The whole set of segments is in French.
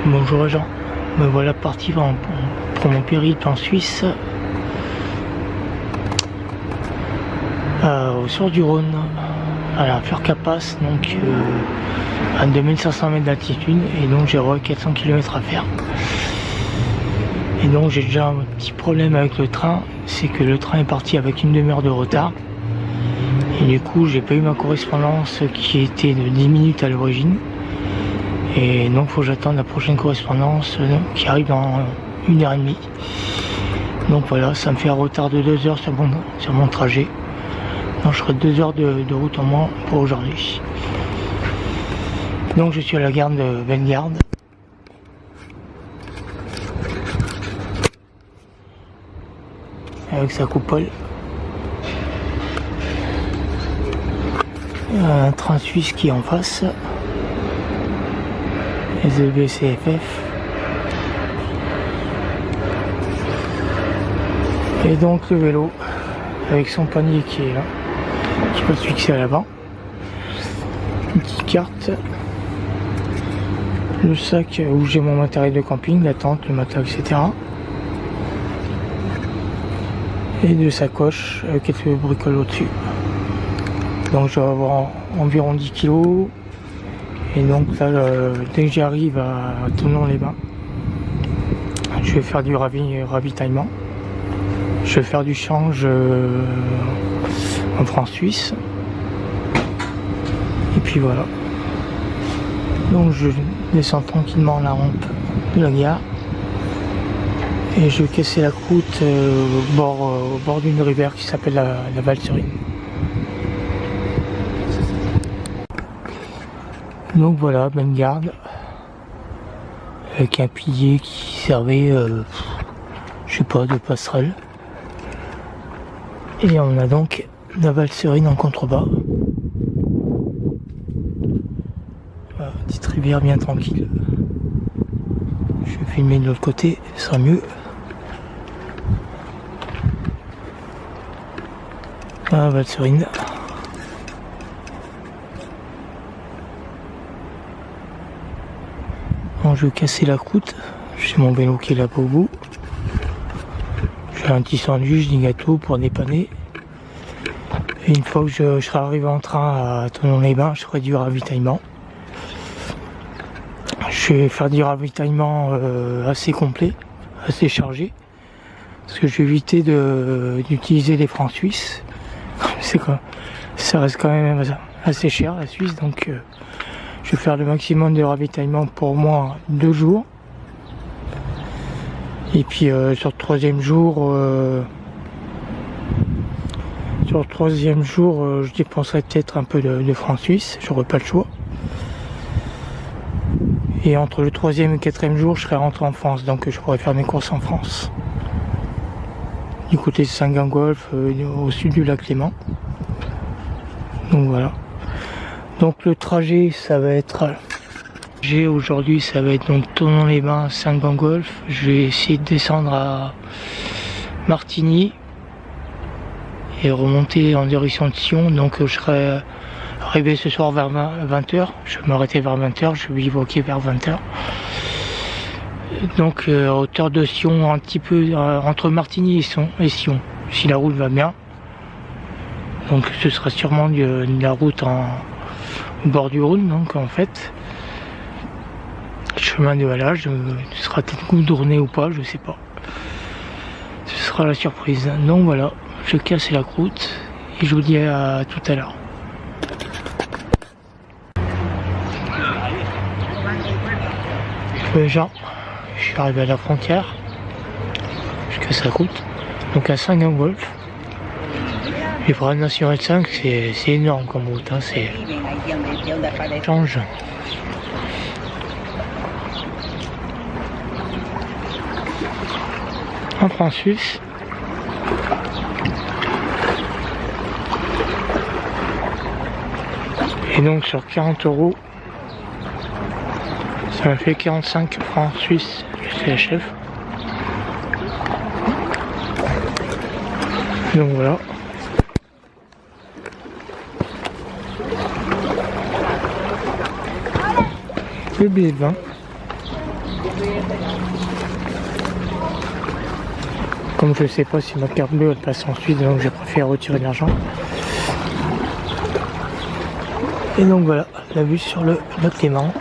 Bonjour Jean, me voilà parti pour mon périple en Suisse, au sud du Rhône, à la Furcapasse, donc à 2500 mètres d'altitude, et donc j'ai 400 km à faire. Et donc j'ai déjà un petit problème avec le train, c'est que le train est parti avec une demi-heure de retard, et du coup j'ai pas eu ma correspondance qui était de 10 minutes à l'origine. Et donc faut que j'attende la prochaine correspondance qui arrive dans 1h30. Donc voilà, ça me fait un retard de 2 heures sur mon trajet. Donc je ferai 2 heures de route en moins pour aujourd'hui. Donc je suis à la gare de Bellegarde. Avec sa coupole. Un train suisse qui est en face. SNCF. Et donc le vélo avec son panier qui est là, qui peut se fixer à l'avant, une petite carte, le sac où j'ai mon matériel de camping, la tente, le matelas, etc. Et deux sacoches avec quelques bricoles au-dessus. Donc je vais avoir environ 10 kg. Et donc là, dès que j'arrive à Thonon-les-Bains, je vais faire du ravitaillement. Je vais faire du change en francs suisses. Et puis voilà. Donc je descends tranquillement la rampe de la gare. Et je vais casser la croûte au bord d'une rivière qui s'appelle la Valserine. Donc voilà, Bellegarde, avec un pilier qui servait, je sais pas, de passerelle. Et on a donc la Valserine en contrebas. Voilà, petite rivière bien tranquille. Je vais filmer de l'autre côté, ce sera mieux. La Valserine. Bon, je vais casser la croûte, j'ai mon vélo qui est là pour vous. J'ai un petit sandwich, des gâteaux pour dépanner. Et une fois que je serai arrivé en train à Thonon-les-Bains, je ferai du ravitaillement. Je vais faire du ravitaillement assez complet, assez chargé. Parce que je vais éviter d'utiliser les francs suisses. C'est quoi, ça reste quand même assez cher la Suisse, donc je vais faire le maximum de ravitaillement pour au moins 2 jours. Et puis sur le troisième jour, je dépenserai peut-être un peu de francs suisses, j'aurai pas le choix. Et entre le troisième et le quatrième jour, je serai rentré en France, donc je pourrai faire mes courses en France. Du côté de Saint-Gingolf, au sud du lac Léman. Donc voilà. Donc le trajet, ça va être aujourd'hui, ça va être donc Thonon-les-Bains, Saint-Gingolf. Je vais essayer de descendre à Martigny et remonter en direction de Sion. Donc je serai arrivé ce soir vers 20h. Je vais m'arrêter vers 20h, je vais bivouaquer vers 20h. Donc à hauteur de Sion, un petit peu entre Martigny et Sion, si la route va bien. Donc ce sera sûrement de la route au bord du Rhône, donc en fait. Chemin de halage, ce sera peut-être goudronné ou pas, je sais pas. Ce sera la surprise. Donc voilà, je casse la croûte et je vous dis à tout à l'heure. Jean, je suis arrivé à la frontière, je casse la croûte, donc à Saint-Gingolf. Et pour la nationale 5, c'est énorme comme route, hein, c'est change. En France suisse. Et donc sur 40 €, ça m'a fait 45 francs suisses le CHF. Donc voilà. Le billet de 20. Comme je sais pas si ma carte bleue elle passe ensuite, donc j'ai préféré retirer de l'argent. Et donc voilà, la vue sur le lac Léman.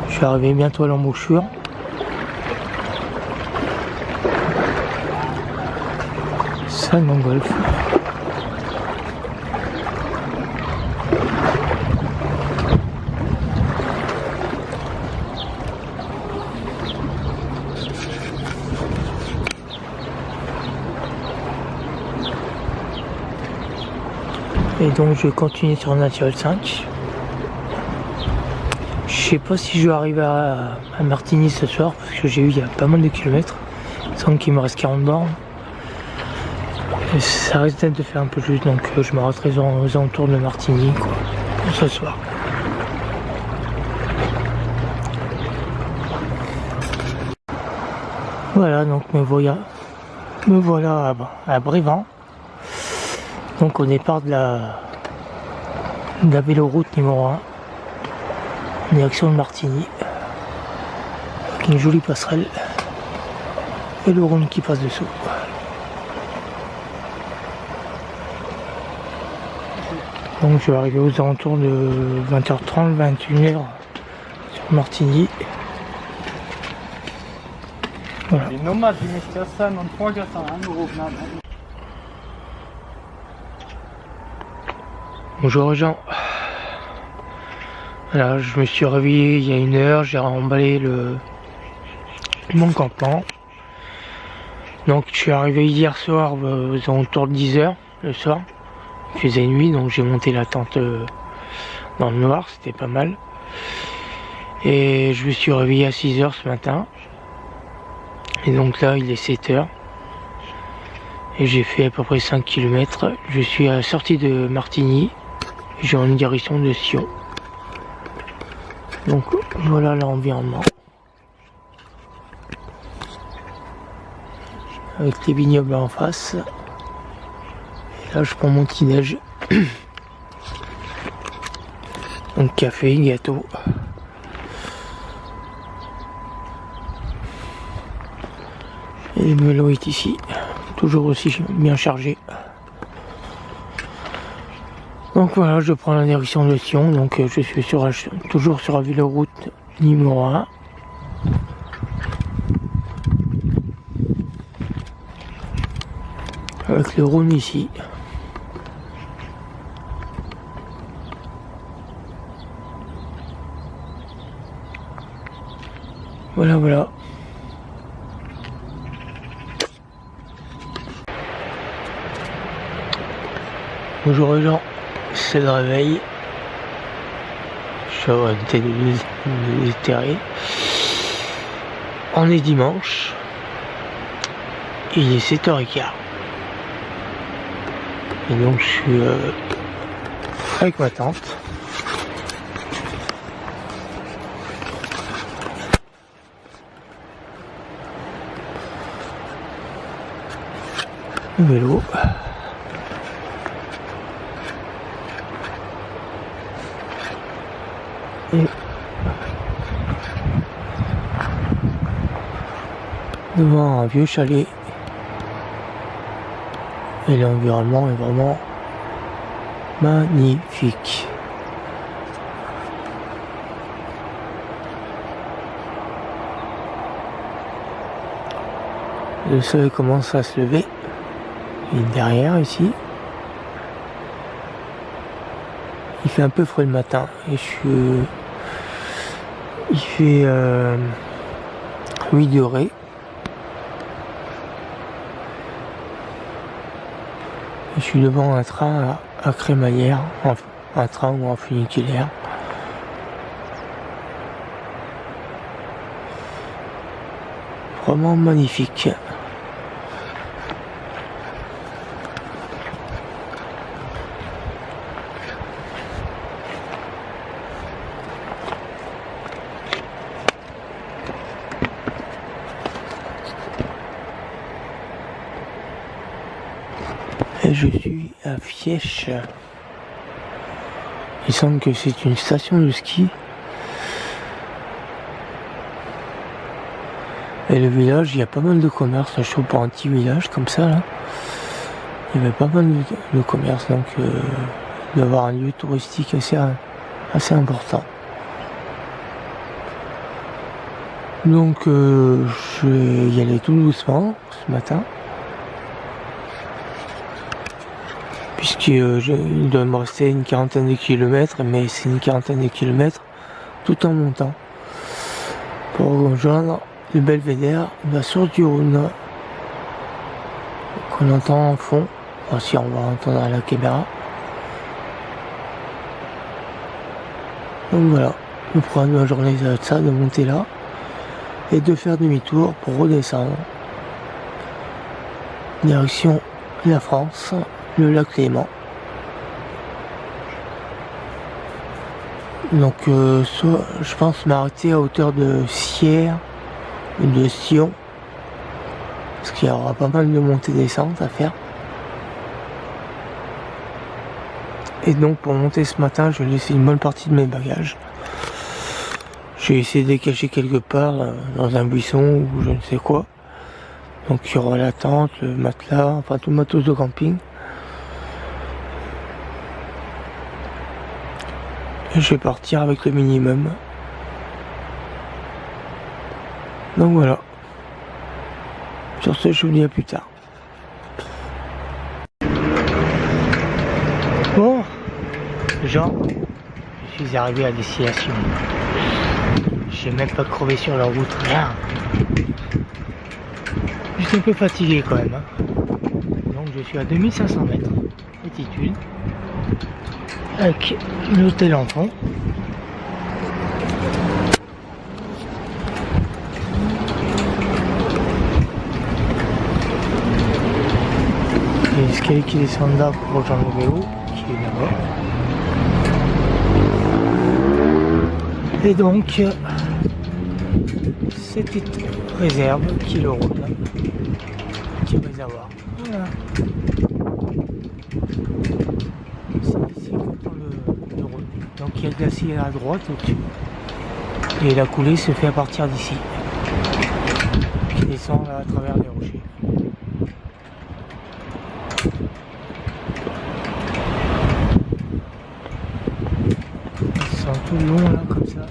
Je suis arrivé bientôt à l'embouchure. Salon golf. Et donc je vais continuer sur National 5. Je sais pas si je vais arriver à Martigny ce soir parce que j'ai eu il y a pas mal de kilomètres. Il me semble qu'il me reste 40 bornes. Et ça risque d'être de faire un peu juste, donc je m'arrêterai aux alentours de Martigny quoi, pour ce soir. Voilà, donc me voilà à Brévent. Donc au départ de la véloroute numéro 1, en direction de Martigny, avec une jolie passerelle et le Rhône qui passe dessous. Donc je vais arriver aux alentours de 20h30, 21h sur Martigny. Voilà. Bonjour aux gens. Voilà, je me suis réveillé il y a 1 heure, j'ai emballé mon campement. Donc je suis arrivé hier soir aux alentours de 10h le soir. Il faisait nuit, donc j'ai monté la tente dans le noir, c'était pas mal. Et je me suis réveillé à 6h ce matin. Et donc là il est 7h. Et j'ai fait à peu près 5 km. Je suis à la sortie de Martigny. J'ai en direction de Sion. Donc voilà l'environnement. Avec les vignobles en face. Et là je prends mon petit déj. Donc café, gâteau. Et le vélo est ici. Toujours aussi bien chargé. Donc voilà, je prends la direction de Sion, donc je suis toujours sur la véloroute numéro 1. Avec le Rhône ici. Voilà. Bonjour les gens. C'est le réveil. Je suis en train de déterrer. On est dimanche. Il est 7h15. Et donc je suis avec ma tante. Le vélo. Et devant un vieux chalet. Et l'environnement est vraiment magnifique. Le soleil commence à se lever. Il est derrière ici. Il fait un peu frais le matin et il fait 8 degrés. Je suis devant un train à crémaillère, un train ou un funiculaire. Vraiment magnifique. Et je suis à Fièche. Il semble que c'est une station de ski. Et le village, il y a pas mal de commerces, je trouve, pour un petit village comme ça, là. Il y avait pas mal de commerces, donc d'avoir un lieu touristique assez important. Donc je vais y aller tout doucement ce matin. Puisqu'il doit me rester une quarantaine de kilomètres, mais c'est une quarantaine de kilomètres tout en montant. Pour rejoindre le belvédère de la source du Rhône qu'on entend en fond, enfin, si on va entendre à la caméra. Donc voilà, le programme de la journée ça va être ça, de monter là et de faire demi-tour pour redescendre direction la France, le lac Léman. Donc soit je pense m'arrêter à hauteur de Sierre ou de Sion, parce qu'il y aura pas mal de montées et descentes à faire. Et donc pour monter ce matin, je vais laisser une bonne partie de mes bagages. J'ai essayé de les cacher quelque part dans un buisson ou je ne sais quoi. Donc il y aura la tente, le matelas, enfin tout le matos de camping. Et je vais partir avec le minimum. Donc voilà. Sur ce, je vous dis à plus tard. Bon, Jean, je suis arrivé à destination. J'ai même pas crevé sur la route, rien. Je suis un peu fatigué quand même. Donc je suis à 2500 mètres d'altitude. Avec l'hôtel en fond. Et l'escalier qui descend là pour rejoindre le vélo, qui est là-bas. Et donc, c'était réserve qui est le Rhône, petit réservoir. Voilà. C'est ici qu'on entend le Rhône. Donc il y a le glacier à droite au-dessus. Et la coulée se fait à partir d'ici. Qui descend là à travers les rochers. Ils sont tout long là comme ça.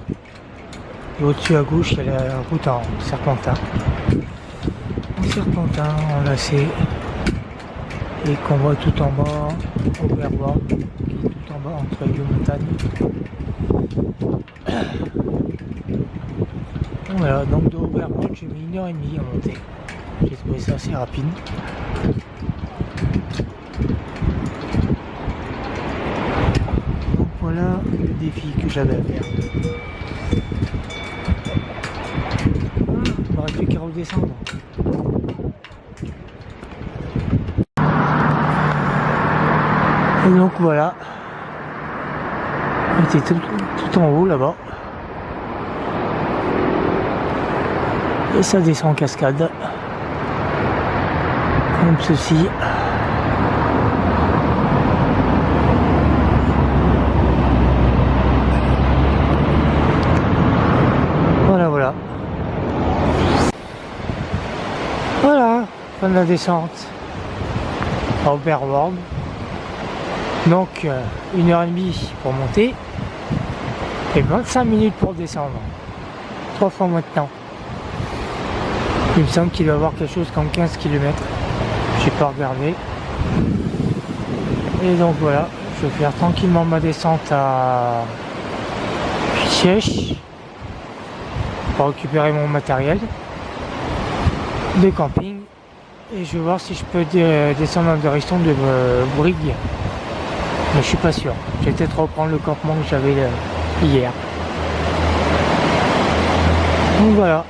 Et au-dessus à gauche, il y a la route en serpentin. En serpentin, enlacé. Et qu'on voit tout en bas, au Verbois, qui est tout en bas entre les deux montagnes. Voilà, donc de Verbois, j'ai mis 1h30 à monter. J'ai trouvé ça assez rapide. Donc voilà le défi que j'avais à faire. On aurait plus qu'à redescendre. Et donc voilà, on était tout en haut là-bas. Et ça descend en cascade. Comme ceci. Voilà, voilà. Voilà, fin de la descente à Oberwald. Donc 1h30 pour monter et 25 minutes pour descendre. 3 fois moins de temps. Il me semble qu'il va y avoir quelque chose comme 15 km. J'ai pas regardé. Et donc voilà, je vais faire tranquillement ma descente à Siège pour récupérer mon matériel de camping. Et je vais voir si je peux descendre en direction de Brigue. Mais je suis pas sûr. Je vais peut-être reprendre le campement que j'avais hier. Donc voilà.